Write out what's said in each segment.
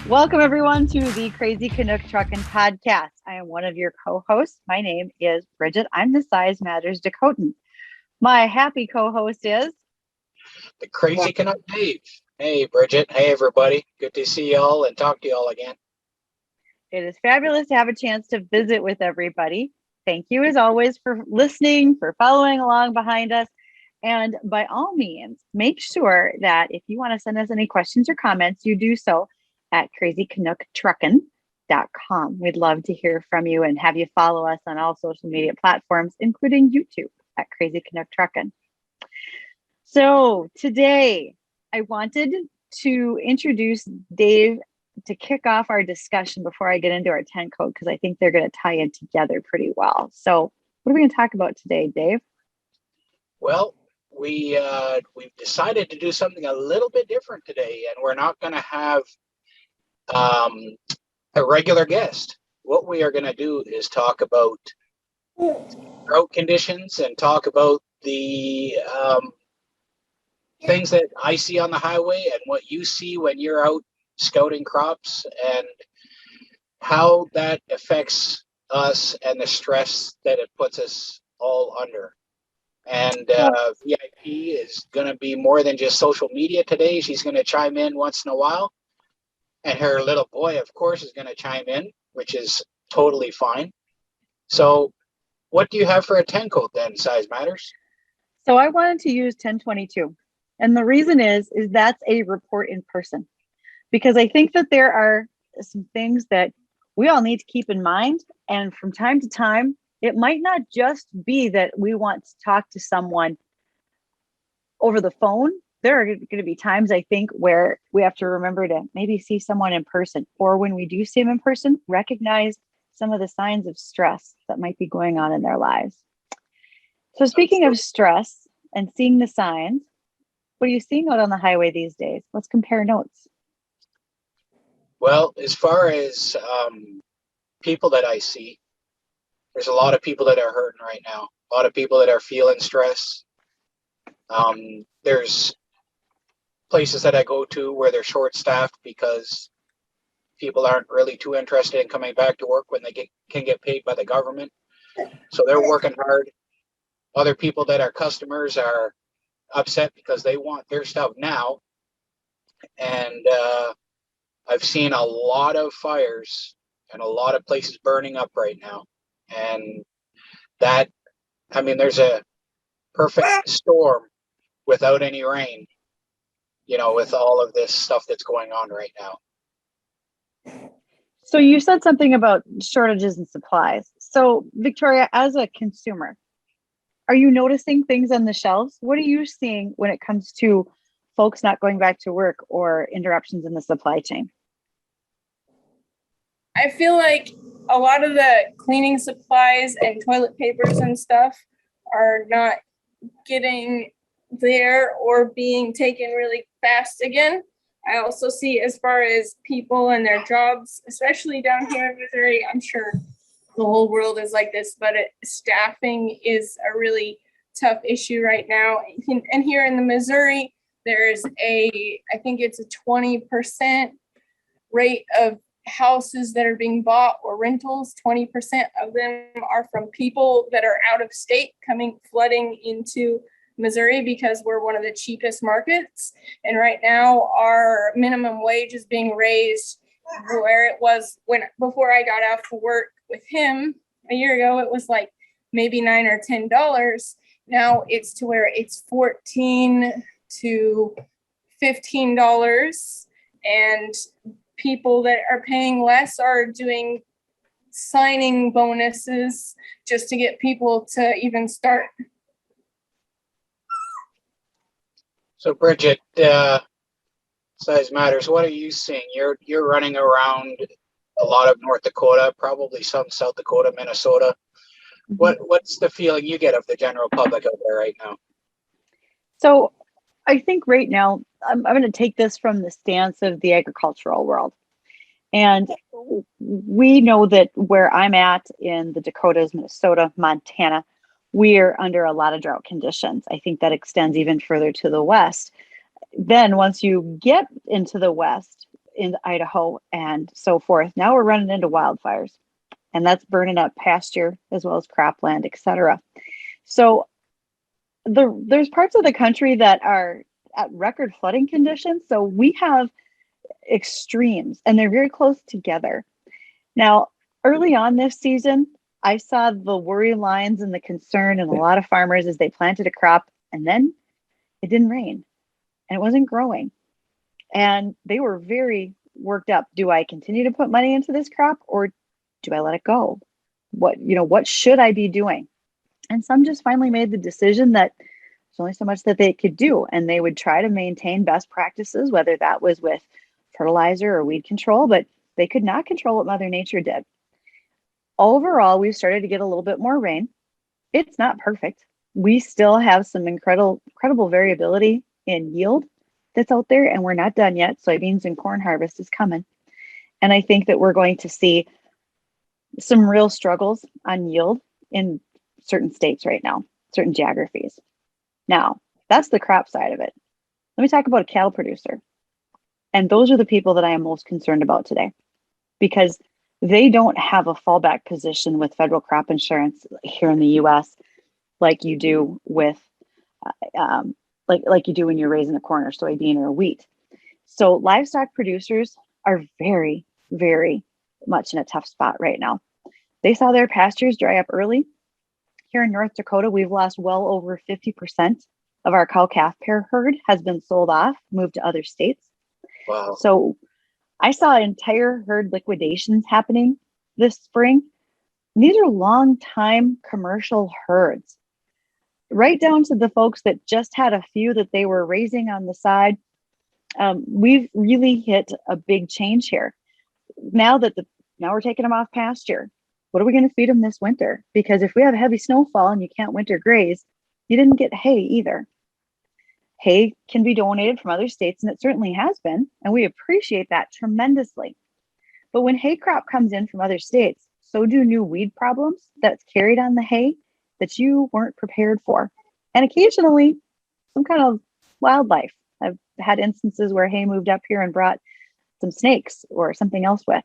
Welcome, everyone, to the Crazy Canuck Truckin' Podcast. I am one of your co-hosts. My name is Bridget. I'm the Size Matters Dakotan. My happy co-host is... the Crazy Canuck Dave. Hey, Bridget. Hey, everybody. Good to see y'all and talk to y'all again. It is fabulous to have a chance to visit with everybody. Thank you, as always, for listening, for following along behind us. And by all means, make sure that if you want to send us any questions or comments, you do so at crazycanooktruckin.com. We'd love to hear from you and have you follow us on all social media platforms, including YouTube at Crazy Canuck Truckin'. So today I wanted to introduce Dave to kick off our discussion before I get into our 10 code, because I think they're going to tie in together pretty well. So what are we going to talk about today, Dave? Well, we've decided to do something a little bit different today, and we're not going to have a regular guest. What we are going to do is talk about drought conditions and talk about the things that I see on the highway and what you see when you're out scouting crops, and how that affects us and the stress that it puts us all under. And VIP is going to be more than just social media today. She's going to chime in once in a while. And her little boy, of course, is going to chime in, which is totally fine. So what do you have for a 10 code then, Size Matters? So I wanted to use 1022. And the reason is that's a report in person. Because I think that there are some things that we all need to keep in mind. And from time to time, it might not just be that we want to talk to someone over the phone. There are going to be times, I think, where we have to remember to maybe see someone in person, or when we do see them in person, recognize some of the signs of stress that might be going on in their lives. So speaking of stress and seeing the signs, what are you seeing out on the highway these days? Let's compare notes. Well, as far as people that I see, there's a lot of people that are hurting right now. A lot of people that are feeling stress. There's places that I go to where they're short-staffed because people aren't really too interested in coming back to work when they can get paid by the government. So they're working hard. Other people that are customers are upset because they want their stuff now. And I've seen a lot of fires and a lot of places burning up right now. And that, I mean, there's a perfect storm without any rain, you know, with all of this stuff that's going on right now. So you said something about shortages in supplies. So Victoria, as a consumer, are you noticing things on the shelves? What are you seeing when it comes to folks not going back to work or interruptions in the supply chain? I feel like a lot of the cleaning supplies and toilet papers and stuff are not getting there or being taken really fast again. I also see, as far as people and their jobs, especially down here in Missouri, I'm sure the whole world is like this, but staffing is a really tough issue right now. And here in the Missouri, there's I think it's a 20% rate of houses that are being bought or rentals. 20% of them are from people that are out of state flooding into Missouri because we're one of the cheapest markets. And right now our minimum wage is being raised where it was before I got out for work with him a year ago. It was like maybe $9 or $10. Now it's to where it's $14 to $15, and people that are paying less are doing signing bonuses just to get people to even start. So Bridget, Size Matters, what are you seeing? You're running around a lot of North Dakota, probably some South Dakota, Minnesota. What's the feeling you get of the general public out there right now? So I think right now, I'm going to take this from the stance of the agricultural world. And we know that where I'm at in the Dakotas, Minnesota, Montana, we're under a lot of drought conditions. I think that extends even further to the west. Then once you get into the west, in Idaho and so forth. Now we're running into wildfires, and that's burning up pasture as well as cropland, etc. So there's parts of the country that are at record flooding conditions. So we have extremes, and they're very close together. Now, early on this season, I saw the worry lines and the concern in a lot of farmers as they planted a crop, and then it didn't rain and it wasn't growing. And they were very worked up. Do I continue to put money into this crop, or do I let it go? What should I be doing? And some just finally made the decision that there's only so much that they could do, and they would try to maintain best practices, whether that was with fertilizer or weed control, but they could not control what Mother Nature did. Overall, we've started to get a little bit more rain. It's not perfect. We still have some incredible variability in yield that's out there, and we're not done yet. Soybeans and corn harvest is coming. And I think that we're going to see some real struggles on yield in certain states right now, certain geographies. Now, that's the crop side of it. Let me talk about a cattle producer. And those are the people that I am most concerned about today, because they don't have a fallback position with federal crop insurance here in the US like you do with like you do when you're raising a corn or soybean or wheat. So livestock producers are very, very much in a tough spot right now. They saw their pastures dry up early. Here in North Dakota, we've lost well over 50% of our cow-calf pair herd has been sold off, moved to other states. Wow. So I saw entire herd liquidations happening this spring. These are long-time commercial herds, right down to the folks that just had a few that they were raising on the side. We've really hit a big change here. Now we're taking them off pasture. What are we going to feed them this winter? Because if we have heavy snowfall and you can't winter graze, you didn't get hay either. Hay can be donated from other states, and it certainly has been, and we appreciate that tremendously. But when hay crop comes in from other states, so do new weed problems that's carried on the hay that you weren't prepared for. And occasionally, some kind of wildlife. I've had instances where hay moved up here and brought some snakes or something else with.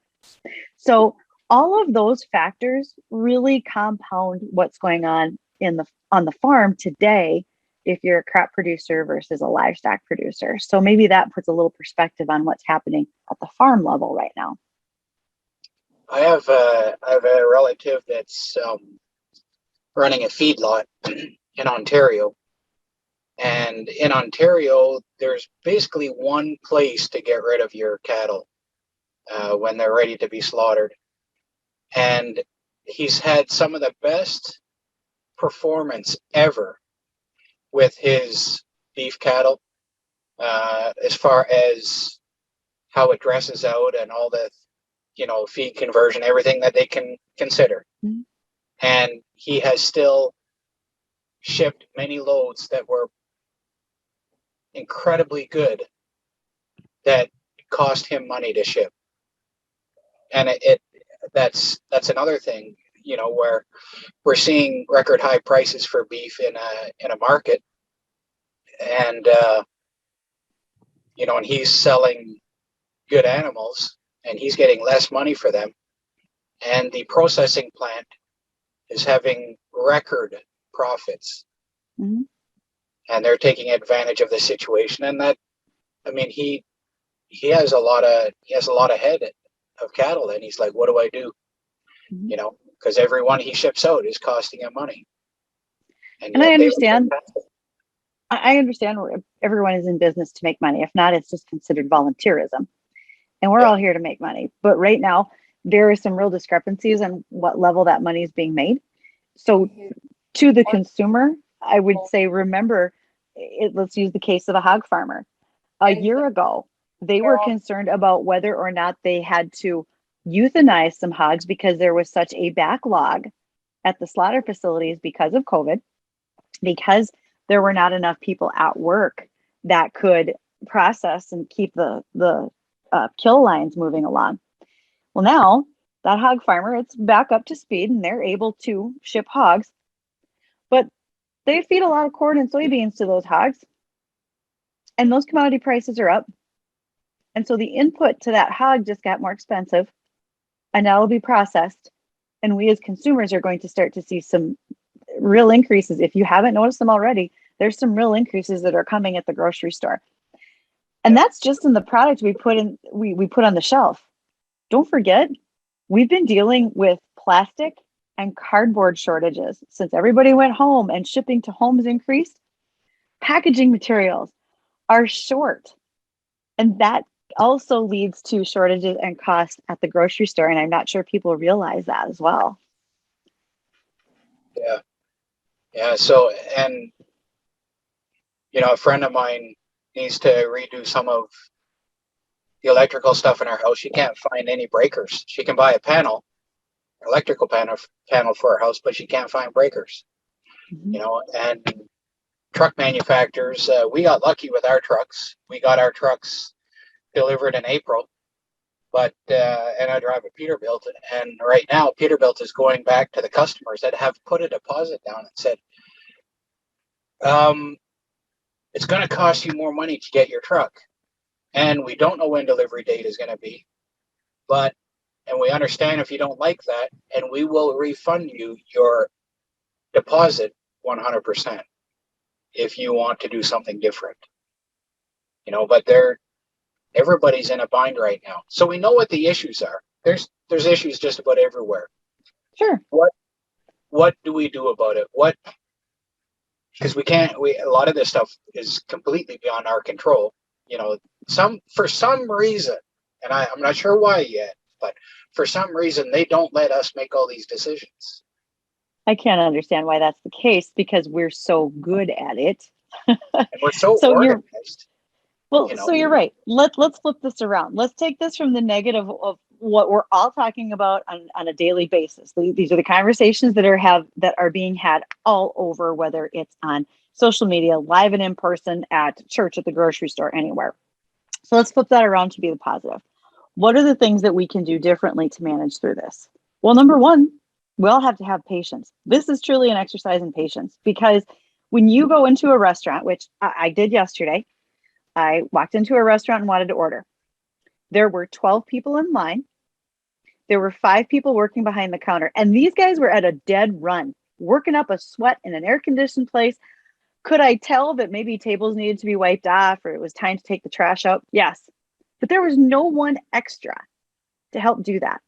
So all of those factors really compound what's going on on the farm today if you're a crop producer versus a livestock producer. So maybe that puts a little perspective on what's happening at the farm level right now. I have a relative that's running a feedlot in Ontario. And in Ontario, there's basically one place to get rid of your cattle when they're ready to be slaughtered. And he's had some of the best performance ever with his beef cattle, as far as how it dresses out and all the, feed conversion, everything that they can consider. Mm-hmm. And he has still shipped many loads that were incredibly good that cost him money to ship. And that's another thing, where we're seeing record high prices for beef in a market, and and he's selling good animals and he's getting less money for them, and the processing plant is having record profits. Mm-hmm. And they're taking advantage of the situation. And that, he has a lot of head of cattle, and he's like, what do I do? Mm-hmm. Because every one he ships out is costing him money. And I understand. I understand everyone is in business to make money. If not, it's just considered volunteerism. And we're all here to make money. But right now, there are some real discrepancies on what level that money is being made. So to the consumer, I would say, remember, let's use the case of a hog farmer. A year ago, they were concerned about whether or not they had to euthanize some hogs because there was such a backlog at the slaughter facilities because of COVID, because there were not enough people at work that could process and keep the kill lines moving along. Well, now that hog farmer, it's back up to speed and they're able to ship hogs, but they feed a lot of corn and soybeans to those hogs, and those commodity prices are up. And so the input to that hog just got more expensive, and now it'll be processed. And we as consumers are going to start to see some real increases. If you haven't noticed them already, there's some real increases that are coming at the grocery store. And that's just in the product we put in, we put on the shelf. Don't forget, we've been dealing with plastic and cardboard shortages since everybody went home and shipping to homes increased. Packaging materials are short. And that also leads to shortages and costs at the grocery store. And I'm not sure people realize that as well. Yeah. Yeah. So, and, you know, a friend of mine needs to redo some of the electrical stuff in her house. She can't find any breakers. She can buy a panel, electrical panel for her house, but she can't find breakers. Mm-hmm. You know, and truck manufacturers, we got lucky with our trucks. We got our trucks delivered in April, but and I drive a Peterbilt, and right now Peterbilt is going back to the customers that have put a deposit down and said, it's going to cost you more money to get your truck, and we don't know when delivery date is going to be, but and we understand if you don't like that, and we will refund you your deposit 100% if you want to do something different. You know, but everybody's in a bind right now. So we know what the issues are. There's issues just about everywhere. Sure. What do we do about it? Because a lot of this stuff is completely beyond our control. You know, for some reason, and I'm not sure why yet, but for some reason they don't let us make all these decisions. I can't understand why that's the case, because we're so good at it. And we're so organized. So you're right. Let's flip this around. Let's take this from the negative of what we're all talking about on a daily basis. These are the conversations that are being had all over, whether it's on social media, live and in person, at church, at the grocery store, anywhere. So let's flip that around to be the positive. What are the things that we can do differently to manage through this? Well, number one, we all have to have patience. This is truly an exercise in patience, because when you go into a restaurant, which I did yesterday, I walked into a restaurant and wanted to order. There were 12 people in line. There were 5 people working behind the counter. And these guys were at a dead run, working up a sweat in an air-conditioned place. Could I tell that maybe tables needed to be wiped off, or it was time to take the trash out? Yes. But there was no one extra to help do that.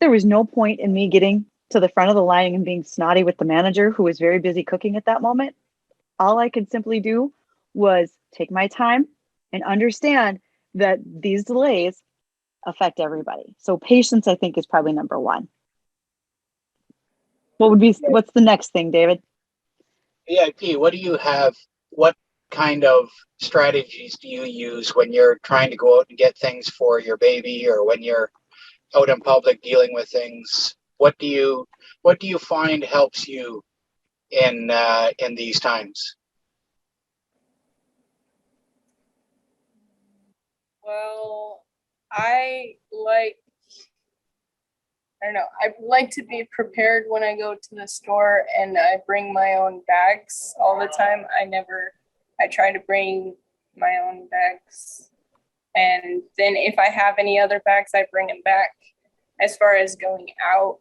There was no point in me getting to the front of the line and being snotty with the manager, who was very busy cooking at that moment. All I could simply do was take my time and understand that these delays affect everybody. So patience, I think, is probably number one. What's the next thing, David? EIP, what do you have? What kind of strategies do you use when you're trying to go out and get things for your baby, or when you're out in public dealing with things? What do you find helps you in these times? Well, I don't know. I like to be prepared when I go to the store, and I bring my own bags all the time. I try to bring my own bags. And then if I have any other bags, I bring them back. As far as going out,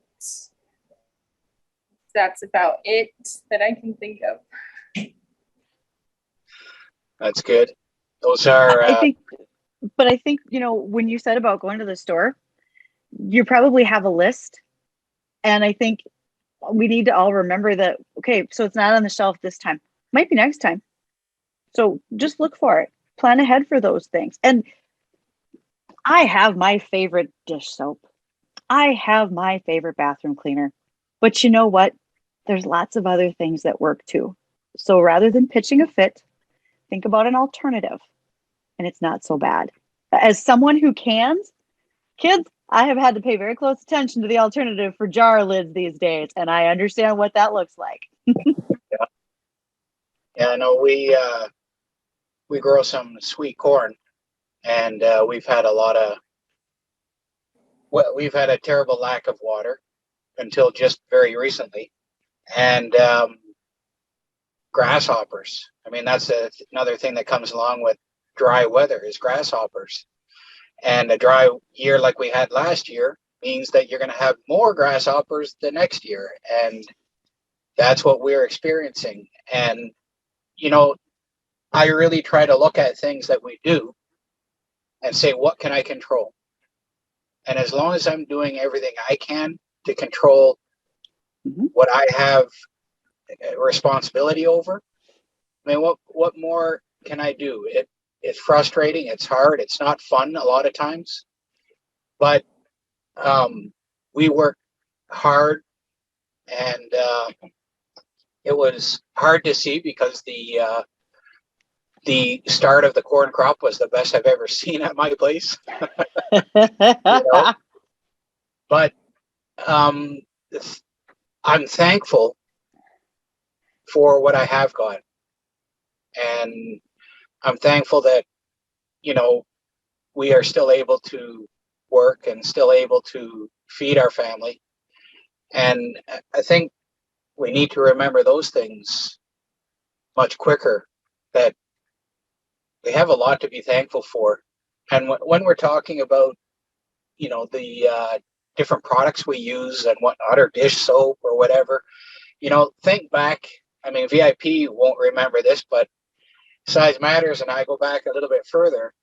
that's about it that I can think of. That's good. Those are. I think, when you said about going to the store, you probably have a list. And I think we need to all remember that, okay, so it's not on the shelf this time. Might be next time. So just look for it. Plan ahead for those things. And I have my favorite dish soap. I have my favorite bathroom cleaner. But you know what? There's lots of other things that work too. So rather than pitching a fit, think about an alternative. And it's not so bad. As someone who cans, kids, I have had to pay very close attention to the alternative for jar lids these days, and I understand what that looks like. Yeah, no, we grow some sweet corn, and we've had a terrible lack of water until just very recently, and grasshoppers. I mean, that's another thing that comes along with dry weather is grasshoppers. And a dry year like we had last year means that you're going to have more grasshoppers the next year. And that's what we're experiencing. And, I really try to look at things that we do and say, what can I control? And as long as I'm doing everything I can to control what I have responsibility over, I mean, what more can I do? It's frustrating. It's hard. It's not fun a lot of times, but we work hard, and it was hard to see because the start of the corn crop was the best I've ever seen at my place. But I'm thankful for what I have got, and I'm thankful that we are still able to work and still able to feed our family. And I think we need to remember those things much quicker, that we have a lot to be thankful for. And when we're talking about, the different products we use and whatnot, or dish soap or whatever, think back. I mean, VIP won't remember this, but Size Matters and I go back a little bit further.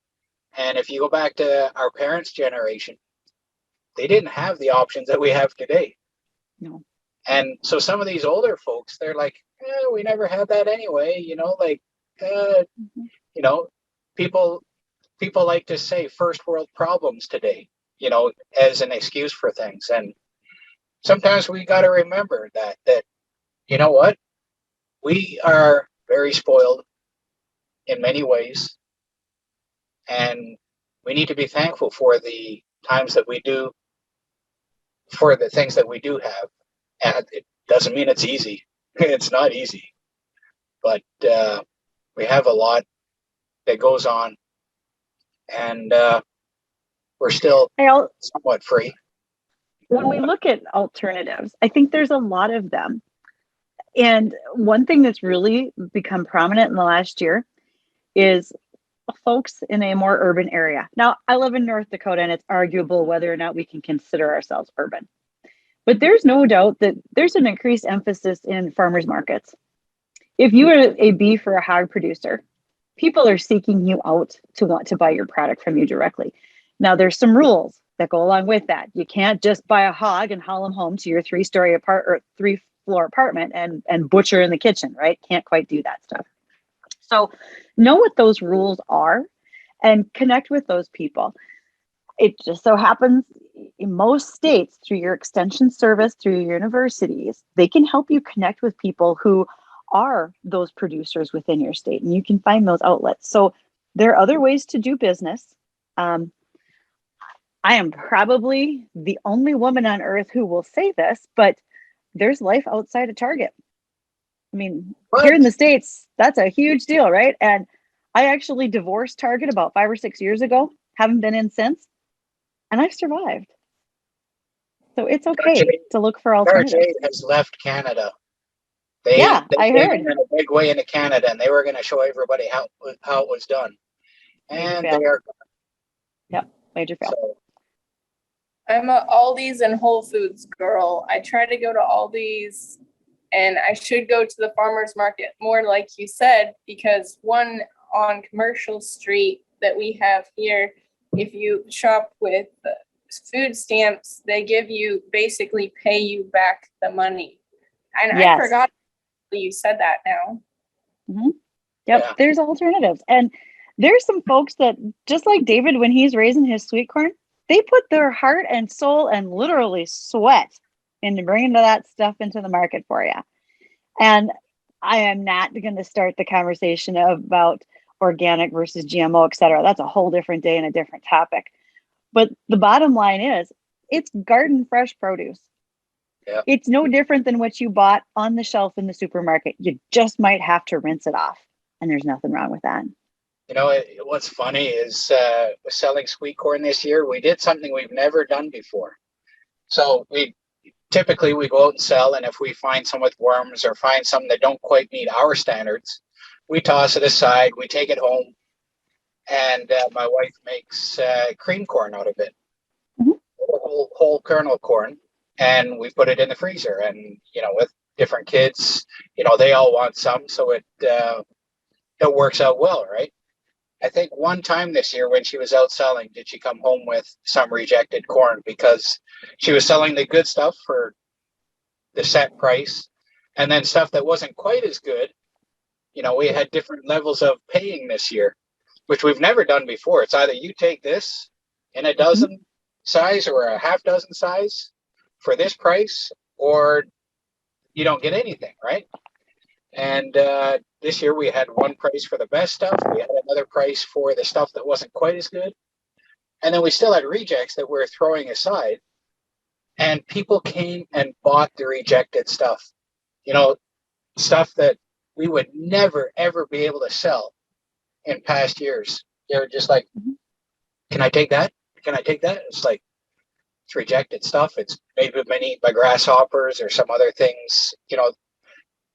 And if you go back to our parents' generation, they didn't have the options that we have today. No. And so some of these older folks, they're like, we never had that anyway, people like to say first world problems today, as an excuse for things. And sometimes we got to remember that, you know what, we are very spoiled in many ways, and we need to be thankful for the times that we do, for the things that we do have. And it doesn't mean it's easy. It's not easy, but we have a lot that goes on, and we're still somewhat free. When we look at alternatives, I think there's a lot of them. And one thing that's really become prominent in the last year is folks in a more urban area. Now, I live in North Dakota, and it's arguable whether or not we can consider ourselves urban. But there's no doubt that there's an increased emphasis in farmers markets. If you are a beef or a hog producer, people are seeking you out to want to buy your product from you directly. Now, there's some rules that go along with that. You can't just buy a hog and haul them home to your three-floor apartment and butcher in the kitchen, right? Can't quite do that stuff. So know what those rules are and connect with those people. It just so happens in most states, through your extension service, through your universities, they can help you connect with people who are those producers within your state, and you can find those outlets. So there are other ways to do business. I am probably the only woman on earth who will say this, but there's life outside of Target. I mean, here in the States, that's a huge deal, right? And I actually divorced Target about 5 or 6 years ago, haven't been in since, and I've survived. So it's okay to look for alternatives. Target has left Canada. I came heard. in a big way into Canada, and they were going to show everybody how it was done. And they are. Yep, major fail. So, I'm a Aldi's and Whole Foods girl. I try to go to Aldi's, and I should go to the farmers market more, like you said, because one on Commercial Street that we have here, if you shop with food stamps, they basically pay you back the money. And yes. I forgot you said that now. Mm-hmm. Yep, yeah. There's alternatives. And there's some folks that, just like David, when he's raising his sweet corn, they put their heart and soul and literally sweat into bringing that stuff into the market for you. And I am not going to start the conversation about organic versus GMO, et cetera. That's a whole different day and a different topic. But the bottom line is, it's garden fresh produce. Yeah. It's no different than what you bought on the shelf in the supermarket. You just might have to rinse it off. And there's nothing wrong with that. You know, what's funny is selling sweet corn this year, we did something we've never done before. So we go out and sell, and if we find some with worms or find some that don't quite meet our standards, we toss it aside, we take it home, and my wife makes cream corn out of it, Mhm. whole kernel corn, and we put it in the freezer. And with different kids, they all want some, so it works out well, right? I think one time this year when she was out selling, did she come home with some rejected corn because she was selling the good stuff for the set price, and then stuff that wasn't quite as good. We had different levels of paying this year, which we've never done before. It's either you take this in a dozen size or a half dozen size for this price, or you don't get anything, right? And this year we had one price for the best stuff. We had another price for the stuff that wasn't quite as good. And then we still had rejects that we're throwing aside. And people came and bought the rejected stuff. Stuff that we would never, ever be able to sell in past years. They're just like, can I take that? Can I take that? It's like, it's rejected stuff. It's maybe been eaten by grasshoppers or some other things.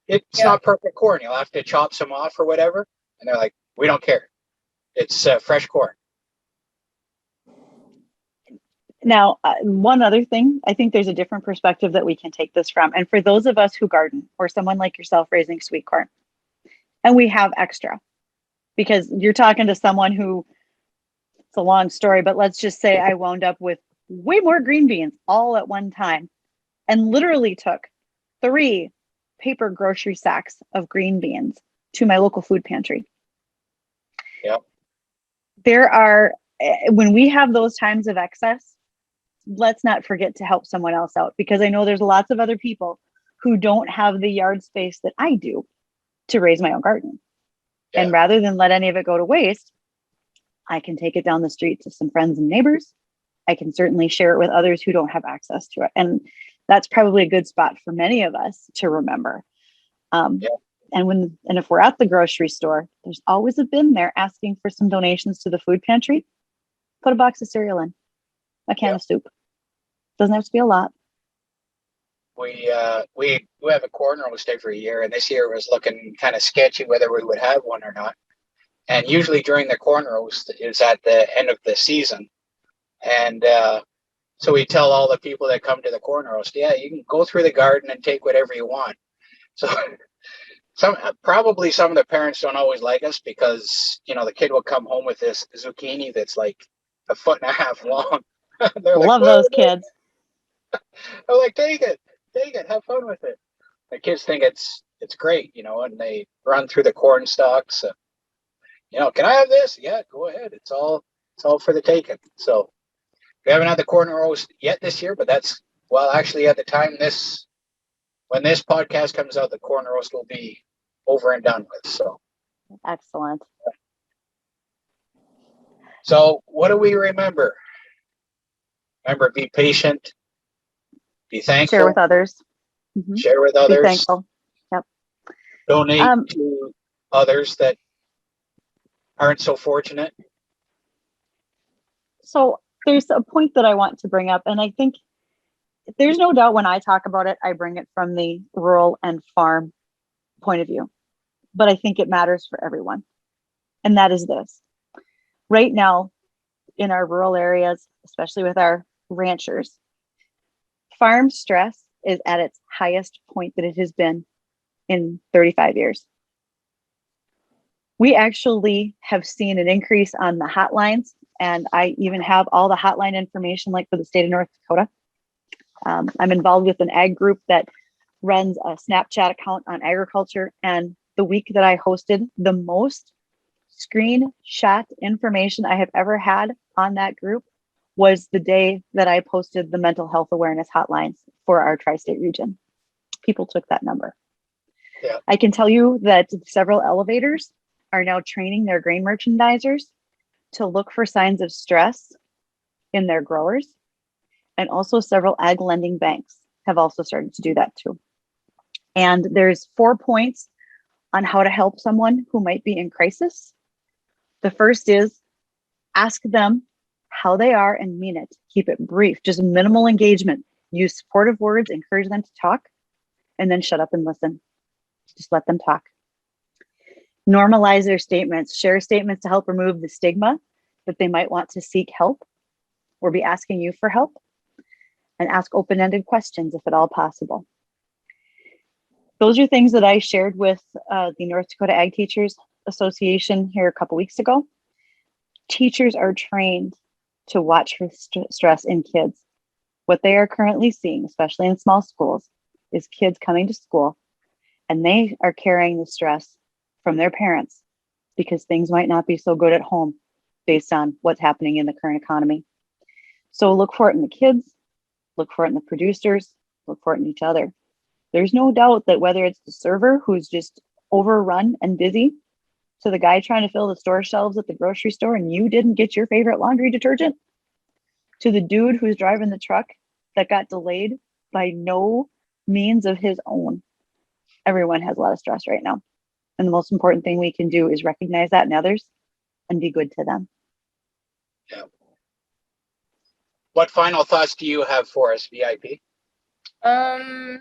It's not perfect corn. You'll have to chop some off or whatever. And they're like, we don't care. It's fresh corn. Now, one other thing, I think there's a different perspective that we can take this from. And for those of us who garden, or someone like yourself raising sweet corn, and we have extra, because you're talking to someone who, it's a long story, but let's just say I wound up with way more green beans all at one time and literally took 3 paper grocery sacks of green beans to my local food pantry. Yep. When we have those times of excess, let's not forget to help someone else out, because I know there's lots of other people who don't have the yard space that I do to raise my own garden. Yeah. And rather than let any of it go to waste, I can take it down the street to some friends and neighbors. I can certainly share it with others who don't have access to it. And that's probably a good spot for many of us to remember. And if we're at the grocery store, there's always a bin there asking for some donations to the food pantry. Put a box of cereal in, a can of soup. Doesn't have to be a lot. We have a corn roast every year, and this year was looking kind of sketchy whether we would have one or not. And usually during the corn roast is at the end of the season. And so we tell all the people that come to the corn roast, you can go through the garden and take whatever you want. So probably some of the parents don't always like us because, the kid will come home with this zucchini that's like 1.5 feet long. They're Love like, those kids. I'm like, take it, have fun with it. The kids think it's great, and they run through the corn stalks. Can I have this? Yeah, go ahead. It's all for the taking. So we haven't had the corn roast yet this year, but actually at the time when this podcast comes out, the corn roast will be over and done with. So excellent. So what do we remember? Remember, be patient, be thankful. Share with others. Mm-hmm. Share with others. Be thankful. Yep. Donate to others that aren't so fortunate. So there's a point that I want to bring up, and I think there's no doubt when I talk about it, I bring it from the rural and farm point of view, but I think it matters for everyone. And that is this. Right now, in our rural areas, especially with our ranchers, farm stress is at its highest point that it has been in 35 years. We actually have seen an increase on the hotlines, and I even have all the hotline information like for the state of North Dakota. I'm involved with an ag group that runs a Snapchat account on agriculture, and the week that I hosted, the most screenshot information I have ever had on that group was the day that I posted the mental health awareness hotlines for our tri-state region. People took that number. Yeah. I can tell you that several elevators are now training their grain merchandisers to look for signs of stress in their growers. And also several ag lending banks have also started to do that too. And there's 4 points on how to help someone who might be in crisis. The first is ask them how they are and mean it. Keep it brief, just minimal engagement. Use supportive words, encourage them to talk, and then shut up and listen. Just let them talk. Normalize their statements, share statements to help remove the stigma that they might want to seek help or be asking you for help, and ask open-ended questions if at all possible. Those are things that I shared with the North Dakota Ag Teachers Association here a couple weeks ago. Teachers are trained to watch for stress in kids. What they are currently seeing, especially in small schools, is kids coming to school and they are carrying the stress from their parents because things might not be so good at home based on what's happening in the current economy. So look for it in the kids, look for it in the producers, look for it in each other. There's no doubt that whether it's the server who's just overrun and busy, to the guy trying to fill the store shelves at the grocery store and you didn't get your favorite laundry detergent, to the dude who's driving the truck that got delayed by no means of his own. Everyone has a lot of stress right now. And the most important thing we can do is recognize that in others and be good to them. Yeah. What final thoughts do you have for us, VIP? I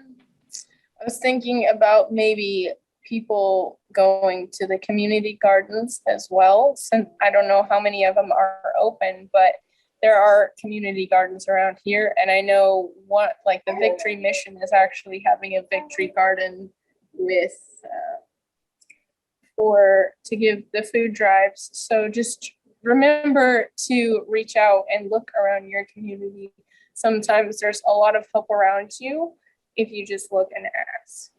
was thinking about maybe people going to the community gardens as well. Since I don't know how many of them are open, but there are community gardens around here. And I know what, like the Victory Mission is actually having a Victory Garden with, to give the food drives. So just remember to reach out and look around your community. Sometimes there's a lot of help around you if you just look and ask.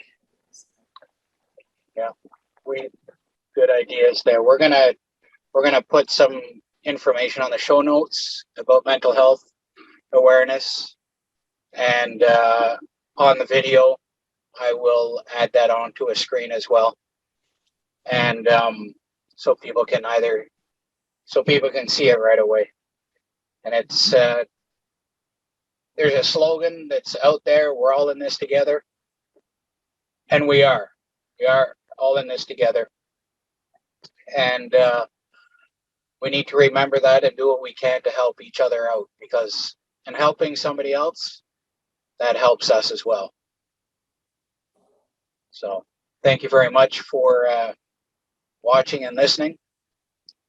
Yeah, good ideas there. We're gonna put some information on the show notes about mental health awareness, and on the video, I will add that onto a screen as well, and so people can see it right away. And it's there's a slogan that's out there: "We're all in this together," and we are all in this together. And we need to remember that and do what we can to help each other out, because in helping somebody else, that helps us as well. So thank you very much for watching and listening.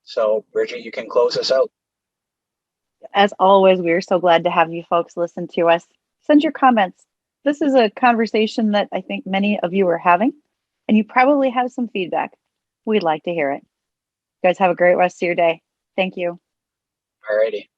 So Bridget, you can close us out. As always, we are so glad to have you folks listen to us. Send your comments. This is a conversation that I think many of you are having, and you probably have some feedback. We'd like to hear it. You guys have a great rest of your day. Thank you. Alrighty.